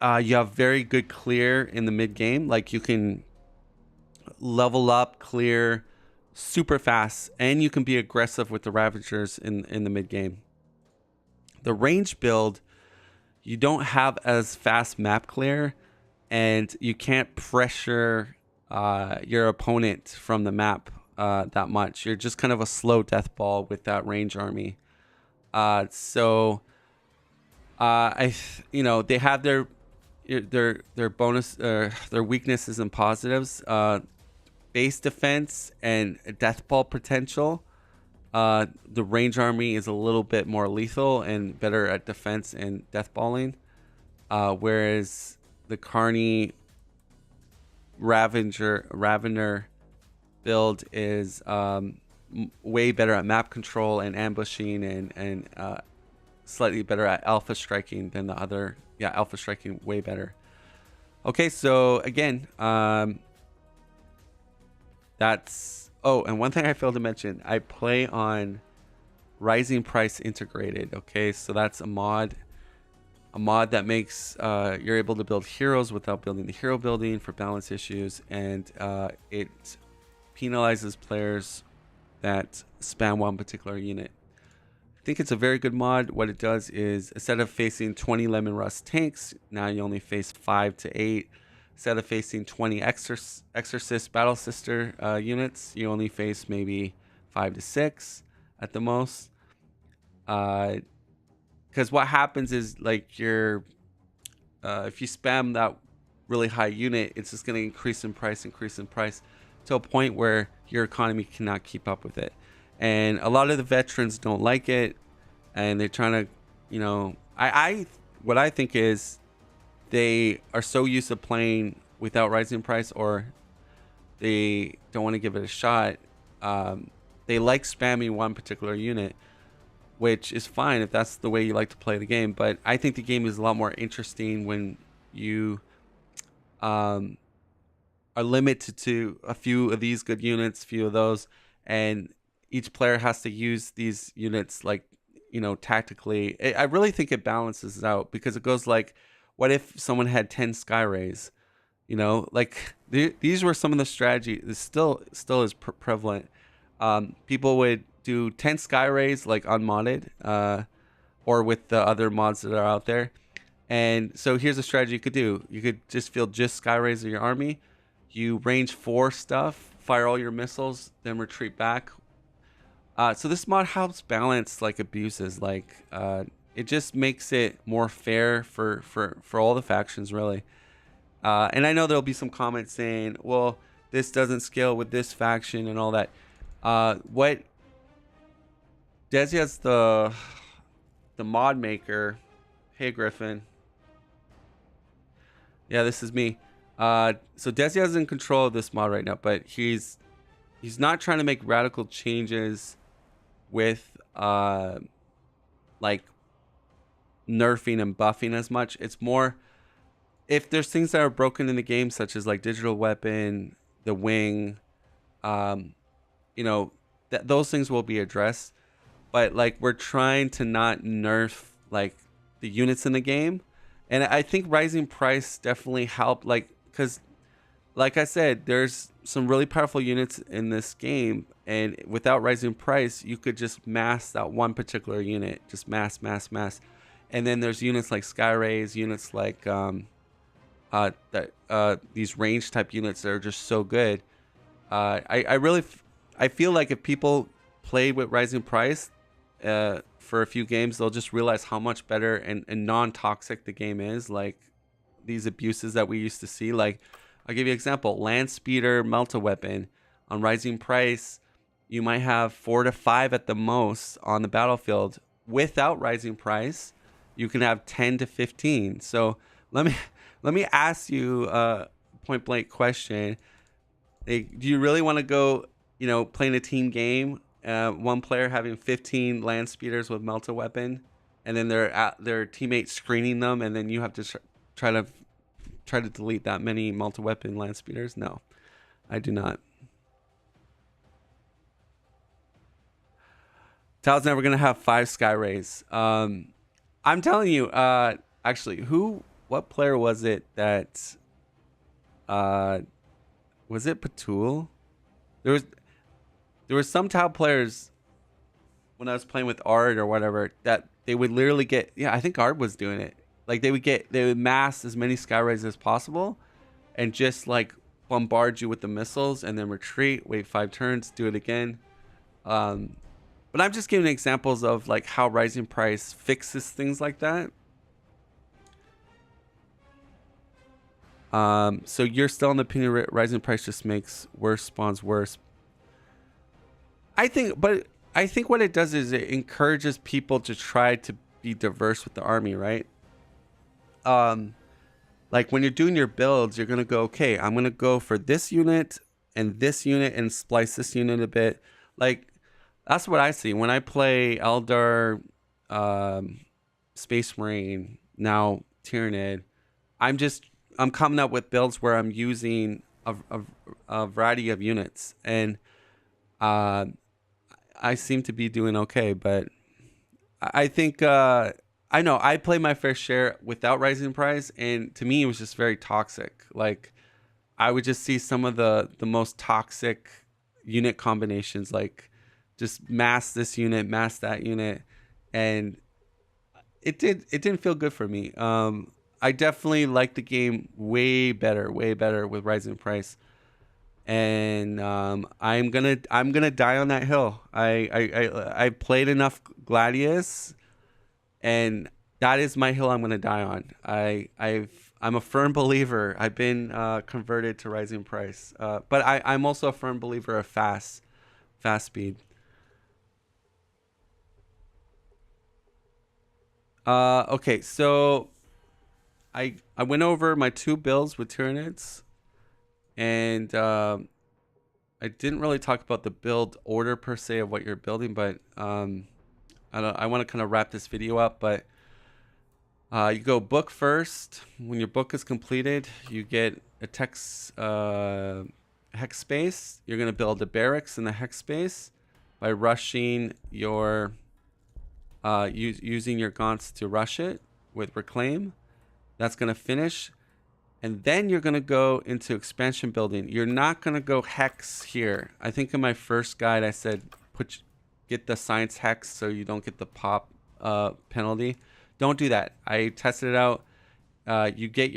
You have very good clear in the mid game. Like you can level up, clear super fast, and you can be aggressive with the Ravagers in the mid game. The range build, you don't have as fast map clear, and you can't pressure your opponent from the map that much. You're just kind of a slow death ball with that range army. They have their bonus, their weaknesses and positives. Base defense and death ball potential. The range army is a little bit more lethal and better at defense and death balling, whereas the Carney Ravener build is way better at map control and ambushing and slightly better at alpha striking than the other. Yeah, alpha striking way better. Okay, so again, that's... Oh, and one thing I failed to mention, I play on Rising Price Integrated. Okay, so that's a mod that makes you're able to build heroes without building the hero building for balance issues, and it penalizes players that spam one particular unit. I think it's a very good mod. What it does is, instead of facing 20 Lemon Rust tanks, now you only face 5 to 8. Instead of facing 20 Exorcist Battle Sister units, you only face maybe 5 to 6 at the most. Because what happens is, like, if you spam that really high unit, it's just going to increase in price to a point where your economy cannot keep up with it. And a lot of the veterans don't like it, and they're trying to, what I think is, they are so used to playing without rising price, or they don't want to give it a shot. They like spamming one particular unit, which is fine if that's the way you like to play the game. But I think the game is a lot more interesting when you are limited to a few of these good units, few of those, and each player has to use these units tactically. I really think it balances out, because it goes like, what if someone had 10 Sky Rays? These were some of the strategy. This still is prevalent. People would do 10 Sky Rays, like unmodded, or with the other mods that are out there. And so here's a strategy you could do. You could just field just Sky Rays of your army. You range 4 stuff, fire all your missiles, then retreat back. So this mod helps balance abuses. It just makes it more fair for all the factions, really. And I know there'll be some comments saying, well, this doesn't scale with this faction and all that. What Desia's the mod maker. Hey, Griffin. Yeah, this is me. So Desia's in control of this mod right now, but he's not trying to make radical changes with nerfing and buffing as much. It's more, if there's things that are broken in the game, such as digital weapon, the wing, those things will be addressed. But we're trying to not nerf the units in the game, and I think rising price definitely helped. Because like I said, there's some really powerful units in this game, and without rising price, you could just mass that one particular unit, just mass. And then there's units like Sky Rays, units like these range type units that are just so good. I feel like if people play with rising price for a few games, they'll just realize how much better and non-toxic the game is. These abuses that we used to see, I'll give you an example. Land speeder multi-weapon on rising price, you might have 4 to 5 at the most on the battlefield. Without rising price, you can have 10 to 15. So let me ask you a point blank question. Do you really want to go, playing a team game, one player having 15 land speeders with multi-weapon, and then their teammates screening them, and then you have to try to delete that many multi-weapon land speeders? No. I do not. Tal's never gonna have 5 sky rays. I'm telling you, actually, what player was it that, uh, was it Patul? There was, there were some Tau players when I was playing with Ard or whatever that they would literally get, yeah, I think Ard was doing it. Like they would mass as many sky rays as possible and just like bombard you with the missiles and then retreat, wait 5 turns, do it again. Um, but I'm just giving examples of like how Rising Price fixes things like that. So you're still in the opinion Rising Price just makes worse spawns worse. I think what it does is it encourages people to try to be diverse with the army, right? Like when you're doing your builds, you're gonna go, okay, I'm gonna go for this unit and splice this unit a bit. Like that's what I see when I play Eldar, Space Marine, now Tyranid. I'm coming up with builds where I'm using a variety of units, and I seem to be doing okay. But I think I know I play my fair share without Rising Price, and to me it was just very toxic. Like I would just see some of the most toxic unit combinations, like just mass this unit, mass that unit, and it didn't feel good for me. I definitely like the game way better with Rising Price, and I'm gonna die on that hill. I played enough Gladius, and that is my hill I'm gonna die on. I'm a firm believer. I've been converted to Rising Price, but I'm also a firm believer of fast speed. Okay, so I went over my 2 builds with Tyranids, and I didn't really talk about the build order per se of what you're building, but I want to kind of wrap this video up. But you go book first. When your book is completed, you get a text hex space. You're gonna build a barracks in the hex space by rushing your using your gaunts to rush it with reclaim. That's gonna finish, and then you're gonna go into expansion building. You're not gonna go hex here. I think in my first guide I said get the science hex so you don't get the pop penalty. Don't do that. I tested it out. You get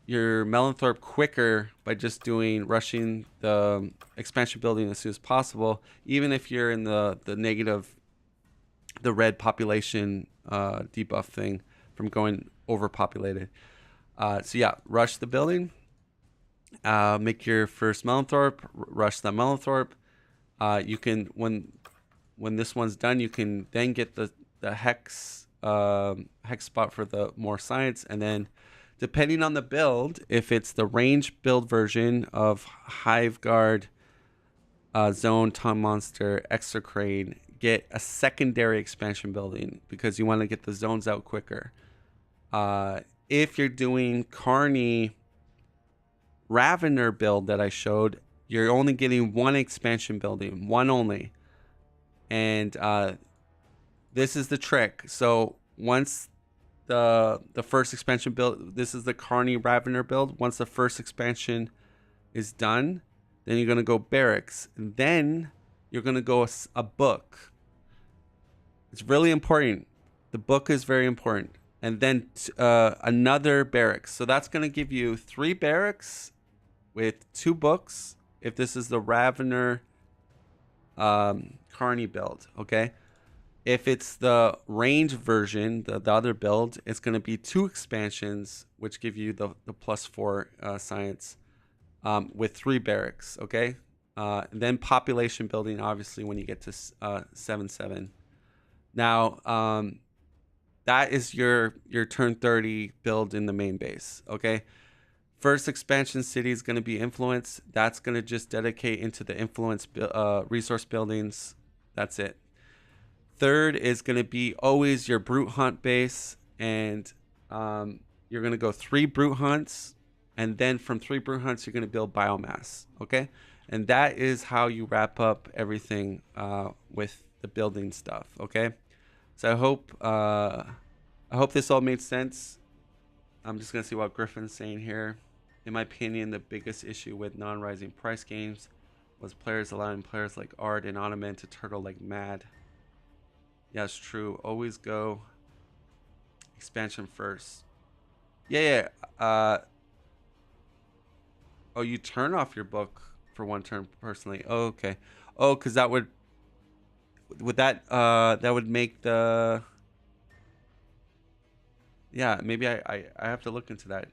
your Melanthorpe quicker by just rushing the expansion building as soon as possible, even if you're in the negative, the red population debuff thing from going overpopulated. So yeah, rush the building. Make your first Melanthorpe. Rush that Melanthorpe. You can when this one's done, you can then get the hex spot for the more science, and then depending on the build, if it's the range build version of Hive Guard, Zone, Tom Monster, Exocrane, get a secondary expansion building because you want to get the zones out quicker. If you're doing Carney Ravener build that I showed, you're only getting 1 expansion building, 1 only. And this is the trick. So once the first expansion build, this is the Carney Ravener build. Once the first expansion is done, then you're going to go barracks. And then you're going to go a book. It's really important. The book is very important. And then another barracks. So that's going to give you 3 barracks with 2 books if this is the Ravener Carney build, okay? If it's the range version, the other build, it's going to be 2 expansions, which give you the +4 science with 3 barracks, okay? Then population building, obviously, when you get to 7/7. Now, that is your turn 30 build in the main base, okay? First expansion city is going to be influence. That's going to just dedicate into the influence resource buildings. That's it. Third is going to be always your brute hunt base, and you're going to go 3 brute hunts And then from 3 brew hunts, you're going to build biomass. Okay. And that is how you wrap up everything with the building stuff. Okay. So I hope this all made sense. I'm just going to see what Griffin's saying here. In my opinion, the biggest issue with non-rising price games was players allowing players like Art and Ottoman to turtle like mad. Yeah, it's true. Always go expansion first. Yeah, yeah. Oh, you turn off your book for one turn personally. Oh, okay. Oh, because that would that would make the, yeah, maybe I have to look into that.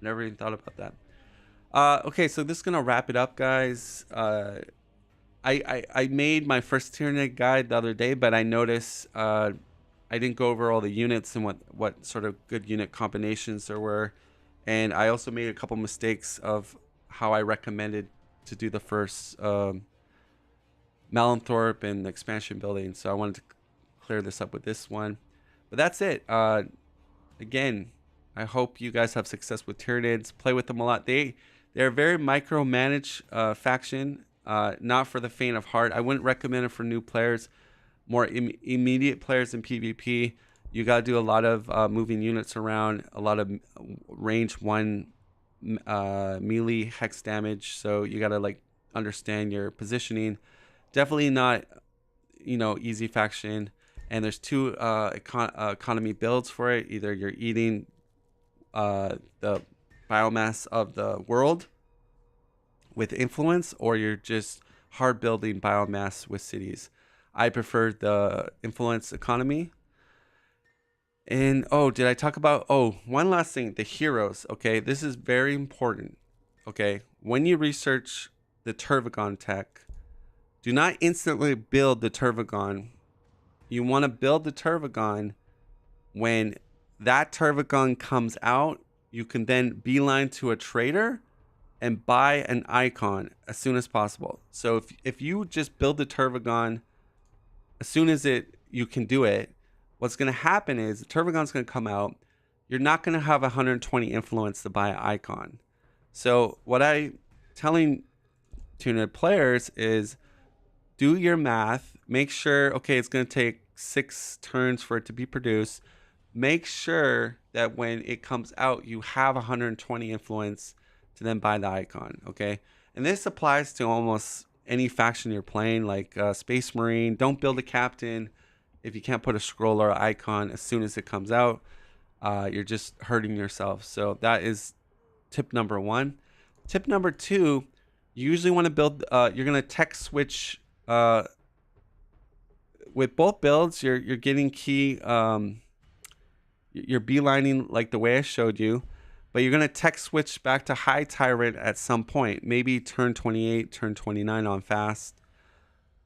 Never even thought about that. Okay, so this is gonna wrap it up, guys. I made my first Tyranid guide the other day, but I noticed I didn't go over all the units and what sort of good unit combinations there were, and I also made a couple mistakes of how I recommended to do the first Malenthorpe and the expansion building. So I wanted to clear this up with this one, but that's it. Again, I hope you guys have success with Tyranids. Play with them a lot. They're a very micromanaged faction. Not for the faint of heart. I wouldn't recommend it for new players. More immediate players in PvP, you gotta do a lot of moving units around, a lot of range 1 melee hex damage. So you gotta like understand your positioning. Definitely not, easy faction. And there's 2 economy builds for it. Either you're eating the biomass of the world with influence, or you're just hard building biomass with cities. I prefer the influence economy. And oh, did I talk about, one last thing, the heroes. Okay, this is very important. Okay, when you research the Turvagon tech, do not instantly build the Turvagon. You want to build the Turvagon when that Turvagon comes out. You can then beeline to a trader and buy an icon as soon as possible. So if you just build the Turvagon as soon as you can do it, what's going to happen is the Turvagon's going to come out. You're not going to have 120 influence to buy an icon. So what I'm telling Tyranid players is do your math. Make sure, okay, it's going to take 6 turns for it to be produced. Make sure that when it comes out, you have 120 influence to then buy the icon, okay? And this applies to almost any faction you're playing, like Space Marine. Don't build a captain if you can't put a scroll or icon as soon as it comes out. You're just hurting yourself. So that is tip number 1. Tip number 2, you usually want to build, you're going to tech switch with both builds. You're getting key, you're beelining like the way I showed you, but you're going to tech switch back to High Tyrant at some point, maybe turn 28, turn 29 on fast,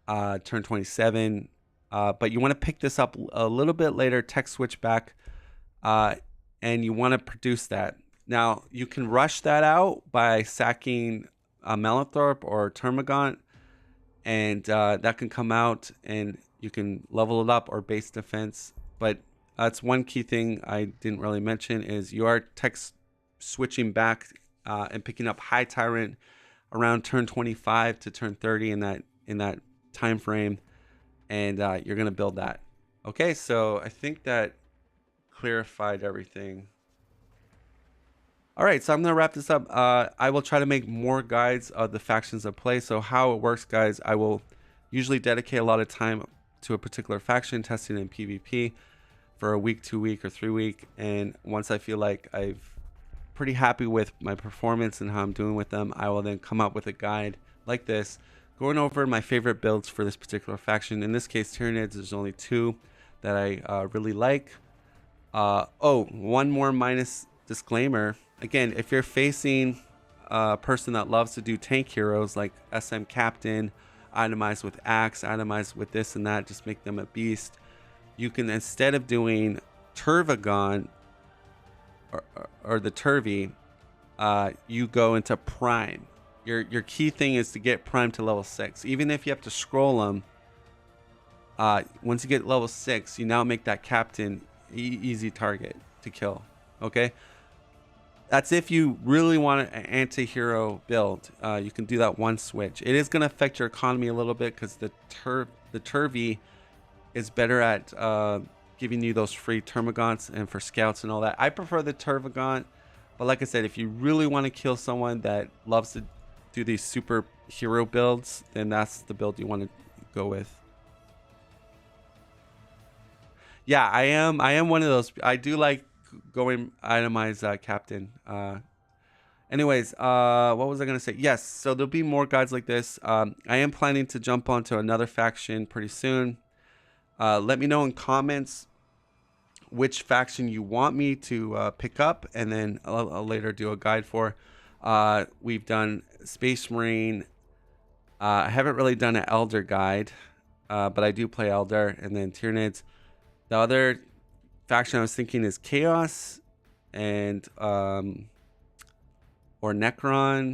turn 27. But you want to pick this up a little bit later, tech switch back, and you want to produce that. Now, you can rush that out by sacking Malenthorpe or Termagant, and that can come out and you can level it up or base defense. But that's one key thing I didn't really mention is you are tech switching back and picking up High Tyrant around turn 25 to turn 30 in that time frame, and you're gonna build that. Okay, so I think that clarified everything. All right, so I'm gonna wrap this up. I will try to make more guides of the factions of play. So how it works, guys, I will usually dedicate a lot of time to a particular faction, testing in PvP for a week, 2 week, or 3 week, and once I feel like I've pretty happy with my performance and how I'm doing with them, I will then come up with a guide like this, going over my favorite builds for this particular faction. In this case, Tyranids, there's only 2 that I really like. One more minus disclaimer. Again, if you're facing a person that loves to do tank heroes like SM Captain, itemize with Axe, itemize with this and that, just make them a beast, you can, instead of doing Turvagon or the Turvy, you go into Prime. Your key thing is to get Prime to level 6. Even if you have to scroll them, once you get level 6, you now make that Captain easy target to kill. Okay? That's if you really want an anti-hero build. You can do that one switch. It is going to affect your economy a little bit because the Turvy is better at giving you those free Termagants and for scouts and all that. I prefer the Termagant, but like I said, if you really want to kill someone that loves to do these super hero builds, then that's the build you want to go with. Yeah, I am. I am one of those. I do like going itemize captain. Anyways, what was I gonna say? Yes, so there'll be more guides like this. I am planning to jump onto another faction pretty soon. Let me know in comments which faction you want me to pick up, and then I'll later do a guide for. We've done Space Marine. I haven't really done an Elder guide, but I do play Elder, and then Tyranids. The other faction I was thinking is Chaos and or Necron.